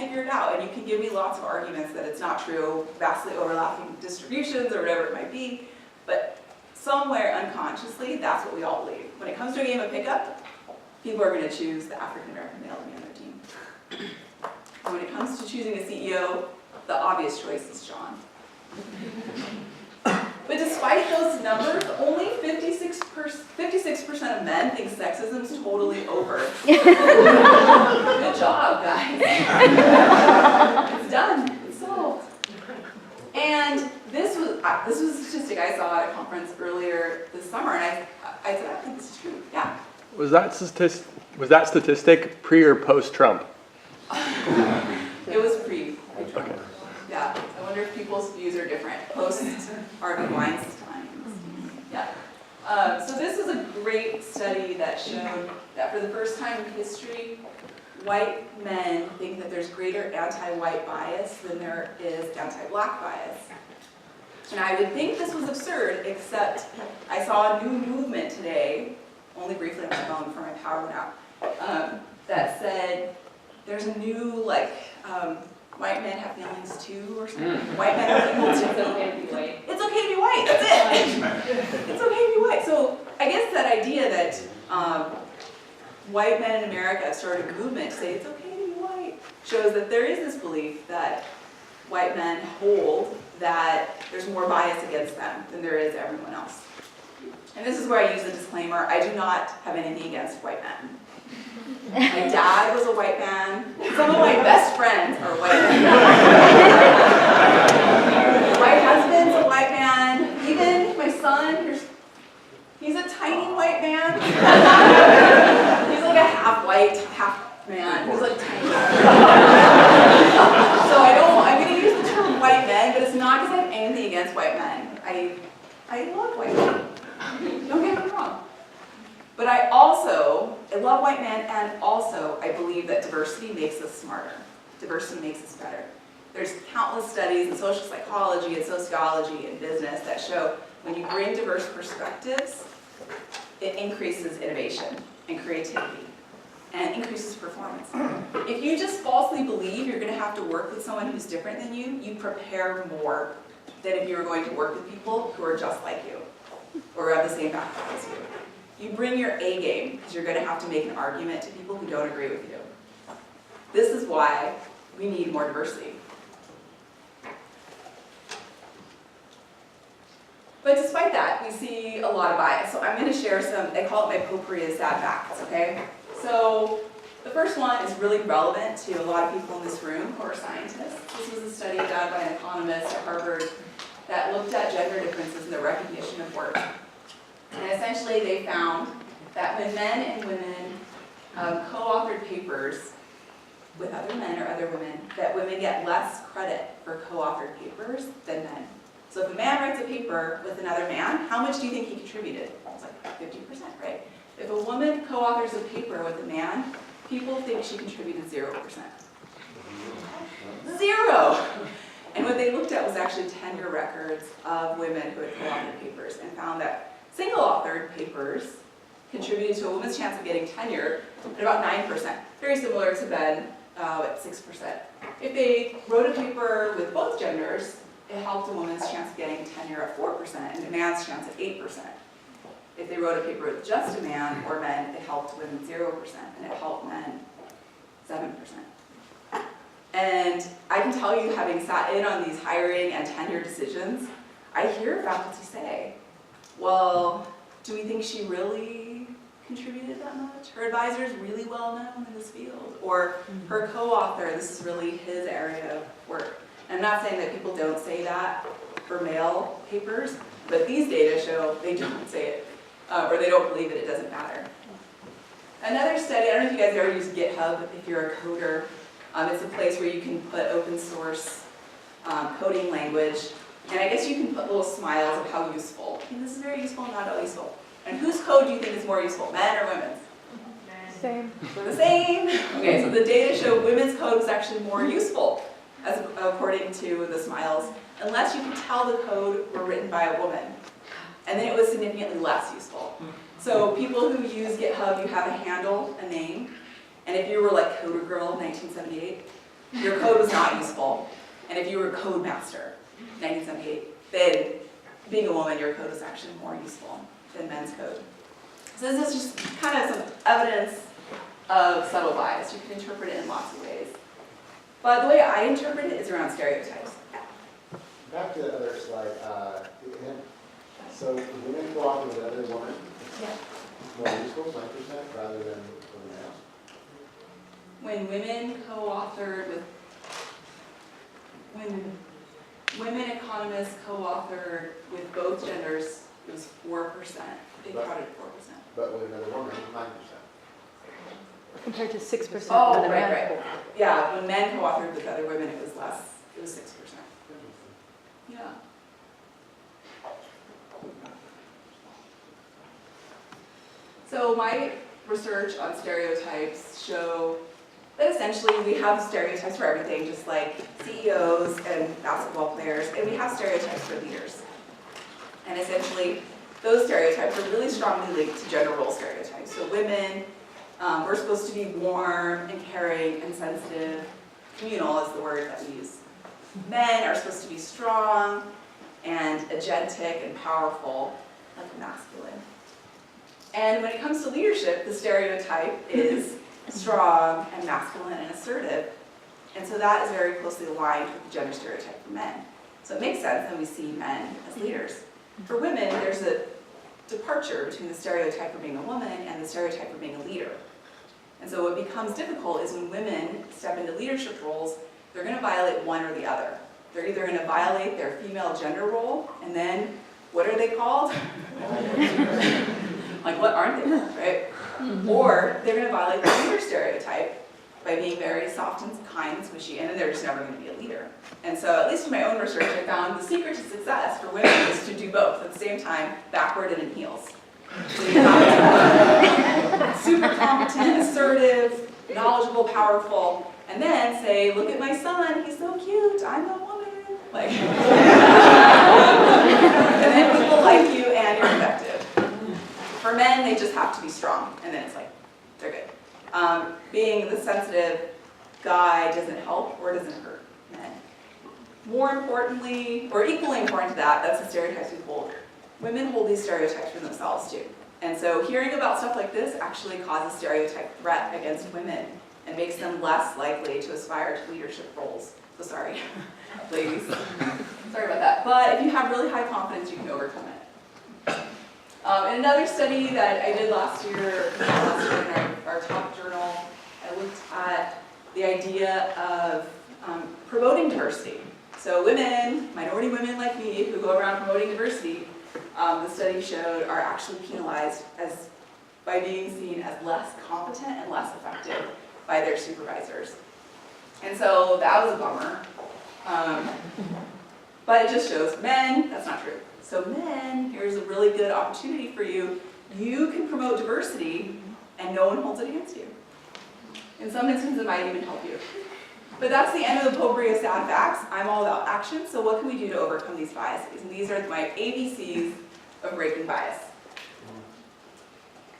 figure it out, and you can give me lots of arguments that it's not true, vastly overlapping distributions or whatever it might be, but somewhere unconsciously, that's what we all believe. When it comes to a game of pickup, people are going to choose the African American male to be on their team. And when it comes to choosing a CEO, the obvious choice is John. But despite those numbers, only 56% of men think sexism is totally over. Good job, guys. It's done. It's solved. And this was a statistic I saw at a conference earlier this summer, and I said, I think this is true. Yeah. Was that statistic pre or post Trump? It was pre-Trump. Okay. Yeah. I wonder if people's views are different post Harvey Weinstein. Yeah. So this is a great study that showed that for the first time in history, white men think that there's greater anti-white bias than there is anti-black bias. And I would think this was absurd, except I saw a new movement today, only briefly on my phone before my power went out, that said there's a new, white men have feelings too, or something. White men have feelings too. It's okay to be white. It's okay to be white, that's it. It's okay to be white. So I guess that idea that white men in America have started a movement to say it's okay to be white shows that there is this belief that white men hold that there's more bias against them than there is everyone else. And this is where I use the disclaimer, I do not have anything against white men. My dad was a white man. Some of my best friends are white men. My husband's a white man. Even my son, he's a tiny white man. He's like a half white, half man. He's like tiny. So I'm going to use the term white men, but it's not because I have anything against white men. I love white men. Don't get me wrong. But I love white men, and also I believe that diversity makes us smarter. Diversity makes us better. There's countless studies in social psychology and sociology and business that show when you bring diverse perspectives, it increases innovation and creativity and increases performance. If you just falsely believe you're going to have to work with someone who's different than you prepare more than if you were going to work with people who are just like you or have the same background as you. You bring your A game because you're going to have to make an argument to people who don't agree with you. This is why we need more diversity. But despite that, we see a lot of bias. So I'm going to share some, they call it my potpourri of sad facts, okay? So the first one is really relevant to a lot of people in this room who are scientists. This was a study done by an economist at Harvard that looked at gender differences in the recognition of work. And essentially they found that when men and women co-authored papers with other men or other women, that women get less credit for co-authored papers than men. So if a man writes a paper with another man, how much do you think he contributed? It's like 50%, right? If a woman co-authors a paper with a man, people think she contributed 0%. 0! And what they looked at was actually tenure records of women who had co-authored papers and found that single-authored papers contributed to a woman's chance of getting tenure at about 9%, very similar to Ben at 6%. If they wrote a paper with both genders, it helped a woman's chance of getting tenure at 4% and a man's chance at 8%. If they wrote a paper with just a man or men, it helped women 0% and it helped men 7%. And I can tell you, having sat in on these hiring and tenure decisions, I hear faculty say, well, do we think she really contributed that much? Her advisor is really well known in this field. Or her co-author, this is really his area of work. And I'm not saying that people don't say that for male papers, but these data show they don't say it, or they don't believe it, it doesn't matter. Another study, I don't know if you guys ever use GitHub if you're a coder. It's a place where you can put open source coding language. And I guess you can put little smiles of how useful. I think this is very useful, not at all useful. And whose code do you think is more useful, men or women's? Same. We're the same. Okay, so the data show women's code is actually more useful, according to the smiles, unless you can tell the code were written by a woman. And then it was significantly less useful. So people who use GitHub, you have a handle, a name, and if you were like Coder Girl in 1978, your code was not useful. And if you were a code master, 1978, then being a woman, your code was actually more useful than men's code. So this is just kind of some evidence of subtle bias. You can interpret it in lots of ways. But the way I interpret it is around stereotypes. Back to the other slide. So women co-author with other women, Yeah. more useful, 20%, rather than males. When women co-authored with, when women economists co-authored with both genders, it was 4%. They counted 4%. But with another woman, 9%. Compared to 6% Oh, with a man. right. Yeah, when men co-authored with other women, it was less. It was 6%. Yeah. So my research on stereotypes show that essentially we have stereotypes for everything, just like CEOs and basketball players, and we have stereotypes for leaders. And essentially, those stereotypes are really strongly linked to gender role stereotypes. So women, we're supposed to be warm and caring and sensitive. Communal is the word that we use. Men are supposed to be strong and agentic and powerful, like masculine. And when it comes to leadership, the stereotype is strong and masculine and assertive. And so that is very closely aligned with the gender stereotype for men. So it makes sense that we see men as leaders. For women, there's a departure between the stereotype for being a woman and the stereotype for being a leader. And so what becomes difficult is when women step into leadership roles, they're going to violate one or the other. They're either going to violate their female gender role, and then, what are they called? Like, what aren't they called, right? Or they're going to violate the leader stereotype by being very soft and kind and squishy, and then they're just never going to be a leader. And so, at least in my own research, I found the secret to success for women is to do both at the same time, backward and in heels. So you have to be super competent, assertive, knowledgeable, powerful, and then say, look at my son, he's so cute, I'm a woman. Like, and then people like you and you're effective. For men, they just have to be strong, and then it's like, they're good. Being the sensitive guy doesn't help or doesn't hurt men. More importantly, or equally important to that, that's the stereotypes we hold. Women hold these stereotypes for themselves too. And so hearing about stuff like this actually causes stereotype threat against women and makes them less likely to aspire to leadership roles. So sorry, ladies. Sorry about that. But if you have really high confidence, you can overcome it. In another study that I did last year in our top journal, I looked at the idea of promoting diversity. So women, minority women like me, who go around promoting diversity, the study showed are actually penalized by being seen as less competent and less effective by their supervisors. And so that was a bummer. But it just shows men, that's not true. So men, here's a really good opportunity for you. You can promote diversity and no one holds it against you. In some instances, it might even help you. But that's the end of the potpourri of sad facts. I'm all about action, so what can we do to overcome these biases? And these are my ABCs of breaking bias.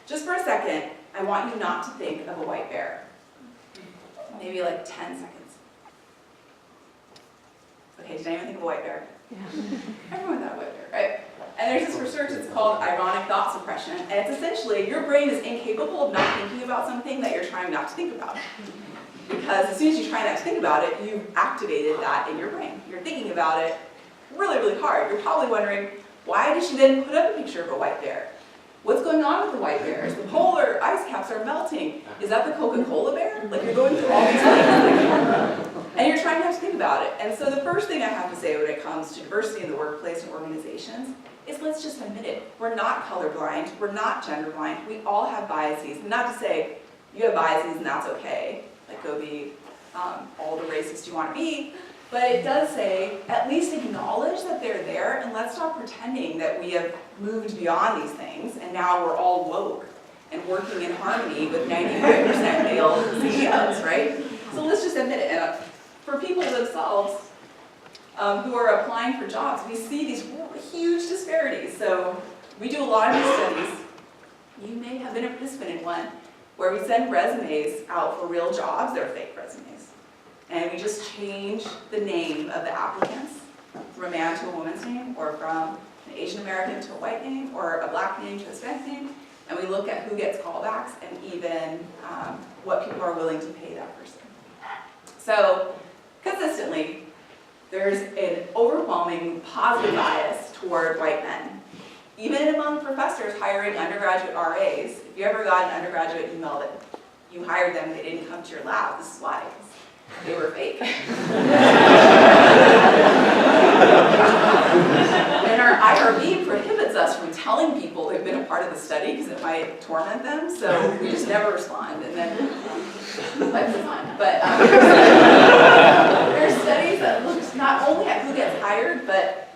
Just for a second, I want you not to think of a white bear. Maybe like 10 seconds. Okay, did anyone think of a white bear? Yeah. Everyone thought of a white bear, right? And there's this research, it's called ironic thought suppression, and it's essentially your brain is incapable of not thinking about something that you're trying not to think about. Because as soon as you try not to think about it, you've activated that in your brain. You're thinking about it really, really hard. You're probably wondering, why did she then put up a picture of a white bear? What's going on with the white bears? The polar ice caps are melting. Is that the Coca-Cola bear? Like, you're going through all these things. And you're trying not to think about it. And so the first thing I have to say when it comes to diversity in the workplace and organizations is let's just admit it. We're not colorblind. We're not gender blind. We all have biases. Not to say you have biases and that's okay. Like, go be all the racist you want to be. But it does say, at least acknowledge that they're there, and let's stop pretending that we have moved beyond these things, and now we're all woke and working in harmony with 95% male CEOs, right? So let's just admit it. And for people themselves who are applying for jobs, we see these huge disparities. So we do a lot of these studies. You may have been a participant in one where we send resumes out for real jobs. They're fake resumes. and we just change the name of the applicants from a man to a woman's name, or from an Asian American to a white name, or a black name to a Hispanic name, and we look at who gets callbacks and even what people are willing to pay that person. So consistently, there's an overwhelming positive bias toward white men. Even among professors hiring undergraduate RAs, if you ever got an undergraduate email that you hired them, they didn't come to your lab, this is why. They were fake. And our IRB prohibits us from telling people they've been a part of the study because it might torment them, so we just never respond, and then life is fine. But there are studies that look not only at who gets hired, but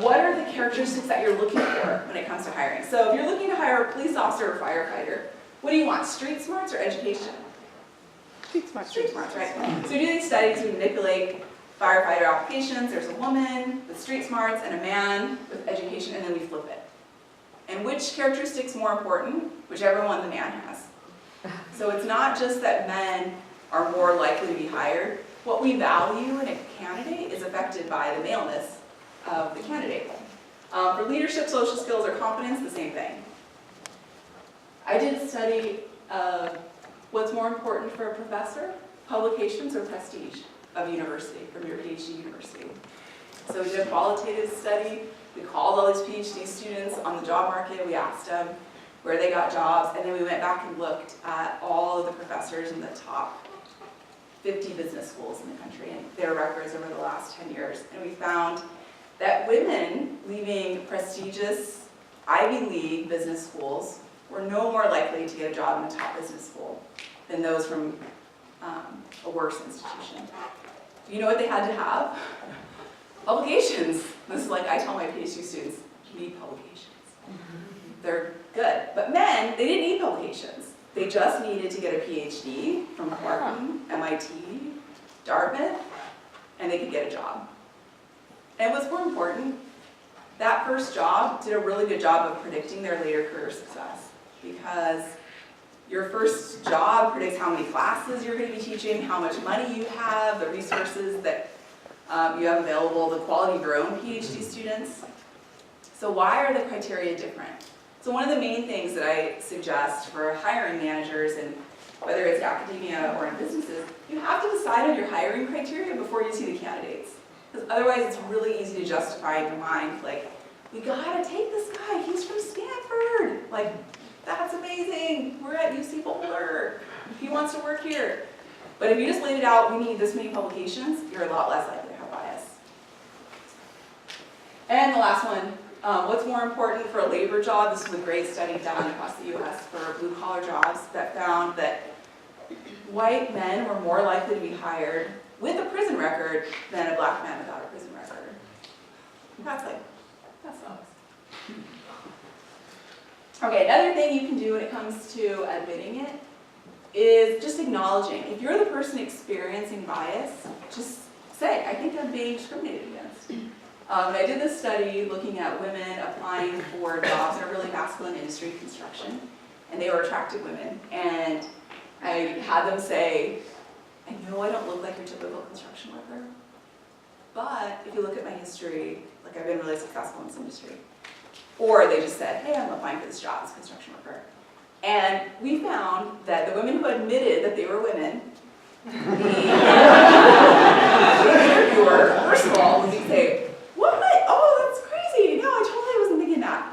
what are the characteristics that you're looking for when it comes to hiring. So if you're looking to hire a police officer or firefighter, what do you want, street smarts or education? Street smart. Street smarts, right? So we do these studies, we manipulate firefighter applications. There's a woman with street smarts and a man with education, and then we flip it. And which characteristics more important? Whichever one the man has. So it's not just that men are more likely to be hired. What we value in a candidate is affected by the maleness of the candidate. For leadership, social skills, or competence, the same thing. I did a study of what's more important for a professor, publications or prestige of university, from your PhD university. So we did a qualitative study. We called all these PhD students on the job market. We asked them where they got jobs, and then we went back and looked at all of the professors in the top 50 business schools in the country and their records over the last 10 years. And we found that women leaving prestigious Ivy League business schools were no more likely to get a job in a top business school than those from a worse institution. Do you know what they had to have? Publications. This is like I tell my PhD students, you need publications. They're good. But men, they didn't need publications. They just needed to get a PhD from Colloquium, MIT, Dartmouth, and they could get a job. And what's more important, that first job did a really good job of predicting their later career success, because your first job predicts how many classes you're going to be teaching, how much money you have, the resources that you have available, the quality of your own PhD students. So why are the criteria different? So one of the main things that I suggest for hiring managers, and whether it's academia or in businesses, you have to decide on your hiring criteria before you see the candidates. Because otherwise it's really easy to justify in your mind, like, we gotta take this guy, he's from Stanford. Like, that's amazing, we're at UC Boulder, he wants to work here. But if you just laid it out, we need this many publications, you're a lot less likely to have bias. And the last one, what's more important for a labor job? This was a great study done across the US for blue collar jobs that found that white men were more likely to be hired with a prison record than a black man without a prison record. That sucks. Okay, another thing you can do when it comes to admitting it is just acknowledging. If you're the person experiencing bias, just say, I think I'm being discriminated against. I did this study looking at women applying for jobs in a really masculine industry, construction, and they were attractive women. And I had them say, I know I don't look like your typical construction worker, but if you look at my history, like I've been really successful in this industry. Or they just said, hey, I'm applying for this job as a construction worker. And we found that the women who admitted that they were women, the interviewer, first of all, would say, what? Oh, that's crazy. No, I totally wasn't thinking that.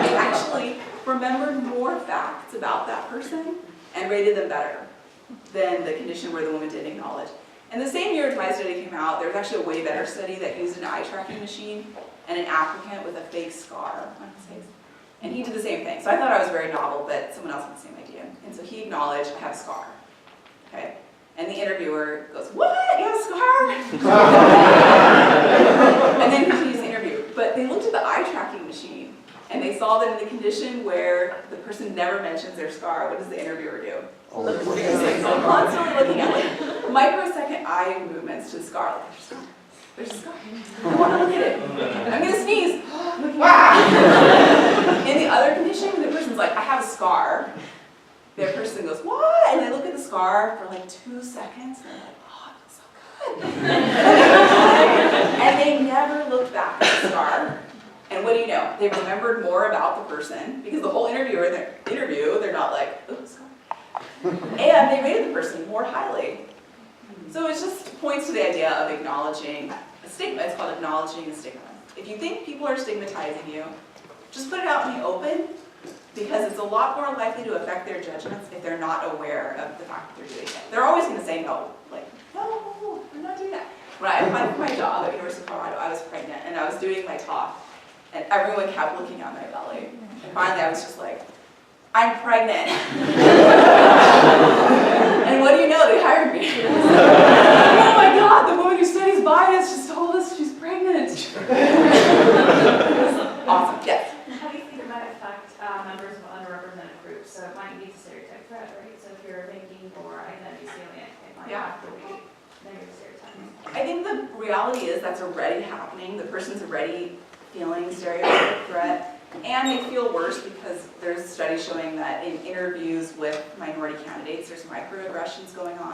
They actually remembered more facts about that person and rated them better than the condition where the woman didn't acknowledge. And the same year as my study came out, there was actually a way better study that used an eye tracking machine and an applicant with a fake scar on his face. And he did the same thing. So I thought I was very novel, but someone else had the same idea. And so he acknowledged, I have a scar. Okay? And the interviewer goes, what? You have a scar? And then continues the interview. But they looked at the eye tracking machine, and they saw that in the condition where the person never mentions their scar, what does the interviewer do? Look, so constantly looking at like microsecond eye movements to the scar. Like, there's a scar. I want to look at it. I'm going to sneeze. In the other condition, the person's like, I have a scar. the person goes, what? And they look at the scar for like 2 seconds, and they're like, oh, it feels so good. And they never look back at the scar. And what do you know? They remembered more about the person, because the whole interview, they're not like, oops, and they rated the person more highly. So it just points to the idea of acknowledging a stigma. It's called acknowledging a stigma. If you think people are stigmatizing you, just put it out in the open, because it's a lot more likely to affect their judgments if they're not aware of the fact that they're doing it. They're always going to say no, like, no, I'm not doing that. When I applied for my job at University of Colorado, I was pregnant, and I was doing my talk, and everyone kept looking at my belly. And finally, I was just like, I'm pregnant. And what do you know? They hired me. Oh my God, the woman who studies bias just told us she's pregnant. Awesome, yes. How do you think it might affect members of underrepresented groups? So it might be a stereotype threat, right? So if you're making for identity salient, it might have to be negative stereotypes. I think the reality is that's already happening. The person's already feeling stereotype threat, and they feel worse because there's a study showing that in interviews with minority candidates, there's microaggressions going on.